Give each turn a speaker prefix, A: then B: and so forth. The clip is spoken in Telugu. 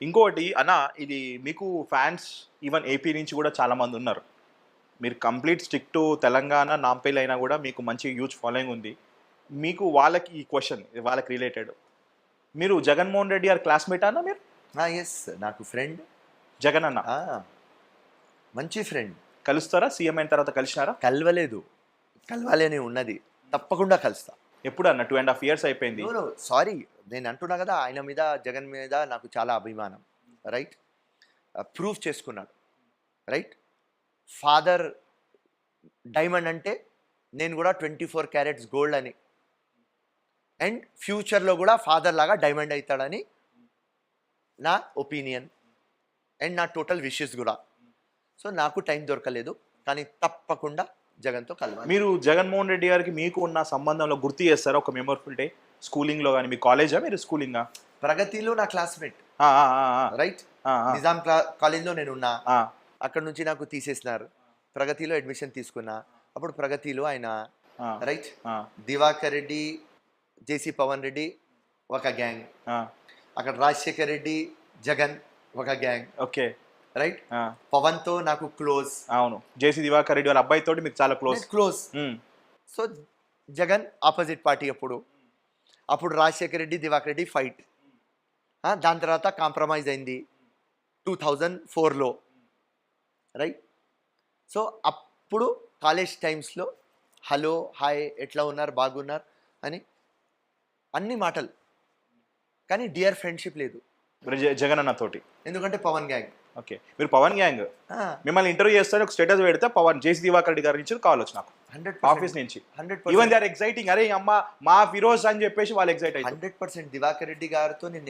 A: ఇంకోటి అన్న, ఇది మీకు ఫ్యాన్స్ ఈవెన్ ఏపీ నుంచి కూడా చాలామంది ఉన్నారు. మీరు complete stick to Telangana Nampally అయినా కూడా మీకు మంచి హ్యూజ్ ఫాలోయింగ్ ఉంది. మీకు వాళ్ళకి ఈ క్వశ్చన్ వాళ్ళకి రిలేటెడ్. మీరు జగన్మోహన్ రెడ్డి గారి క్లాస్మేట్ అన్న మీరు?
B: ఎస్, నాకు ఫ్రెండ్.
A: జగన్ అన్న
B: మంచి ఫ్రెండ్.
A: కలుస్తారా? సీఎం అయిన తర్వాత కలిసినారా?
B: కలవలేదు, కలవాలి అని ఉన్నది, తప్పకుండా కలుస్తా.
A: ఎప్పుడు అన్న 2.5 years అయిపోయింది.
B: సారీ, నేను అంటున్నా కదా, ఆయన మీద, జగన్ మీద నాకు చాలా అభిమానం. రైట్, ప్రూవ్ చేసుకున్నాడు. రైట్, ఫాదర్ డైమండ్ అంటే నేను కూడా 24 carats గోల్డ్ అని, అండ్ ఫ్యూచర్లో కూడా ఫాదర్ లాగా డైమండ్ అవుతాడని నా ఒపీనియన్ అండ్ నా టోటల్ విషెస్ కూడా. సో నాకు టైం దొరకలేదు, కానీ తప్పకుండా జగన్తో కలవాలి.
A: మీరు జగన్మోహన్ రెడ్డి గారికి మీకు ఉన్న సంబంధంలో గుర్తు చేస్తారా ఒక మెమొరబుల్ డే? స్కూలింగ్లో కానీ, మీ కాలేజా, మీరు స్కూలింగా?
B: ప్రగతిలో నా క్లాస్మేట్. రైట్, నిజాం కాలేజ్లో నేను ఉన్నా. అక్కడ నుంచి నాకు తీసేసినారు, ప్రగతిలో అడ్మిషన్ తీసుకున్నా. అప్పుడు ప్రగతిలో ఆయన రైట్ దివాకర్ రెడ్డి, జేసీ పవన్ రెడ్డి ఒక గ్యాంగ్, అక్కడ రాజశేఖర్ రెడ్డి, జగన్ ఒక గ్యాంగ్.
A: ఓకే,
B: రైట్, పవన్తో నాకు క్లోజ్.
A: అవును, జేసీ దివాకర్ రెడ్డి వాళ్ళ అబ్బాయితో మీకు చాలా close.
B: So Jagan opposite party. అప్పుడు రాజశేఖర్ రెడ్డి, దివాకర్ రెడ్డి ఫైట్. దాని తర్వాత కాంప్రమైజ్ అయింది 2004లో. రైట్, సో అప్పుడు కాలేజ్ టైమ్స్లో హలో, హాయ్, ఎట్లా ఉన్నారు, బాగున్నారు అని అన్ని మాటలు, కానీ డియర్ ఫ్రెండ్షిప్ లేదు
A: జగన్ అన్న తోటి.
B: ఎందుకంటే పవన్ గ్యాంగ్.
A: ఓకే, మీరు పవన్ గ్యాంగ్. మిమ్మల్ని ఇంటర్వ్యూ చేస్తే ఒక స్టేటస్ పెడితే పవన్, జేసీ దివాకర్ రెడ్డి గారి నుంచి కాల్ వచ్చి నాకు
B: 100%
A: ఆఫీస్ నుంచి. Even they are exciting. అరే అమ్మ మా ఫిరోజ్ అని చెప్పేసి వాళ్ళు ఎక్సైట్ అయ్యారు.
B: 100% దివాకర్ రెడ్డి గారితో నేను